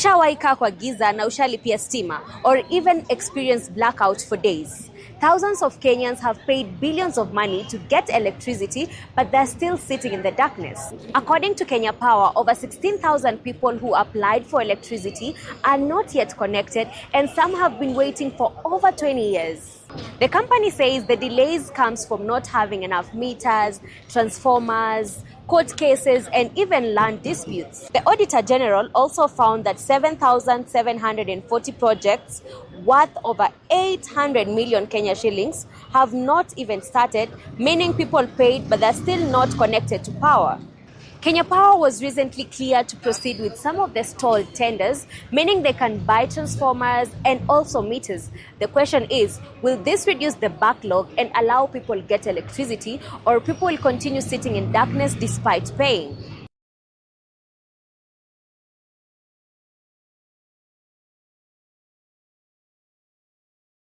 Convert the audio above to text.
Ushawahi kaa kwa giza na ushalipia stima, or even experience blackout for days? Thousands of Kenyans have paid billions of money to get electricity, but they're still sitting in the darkness. According to Kenya Power, over 16,000 people who applied for electricity are not yet connected, and some have been waiting for over 20 years. The company says the delays comes from not having enough meters, transformers, court cases, and even land disputes. The Auditor General also found that 7,740 projects worth over 800 million Kenya shillings have not even started, meaning people paid but they're still not connected to power. Kenya Power was recently cleared to proceed with some of the stalled tenders, meaning they can buy transformers and also meters. The question is, will this reduce the backlog and allow people to get electricity, or people will continue sitting in darkness despite paying?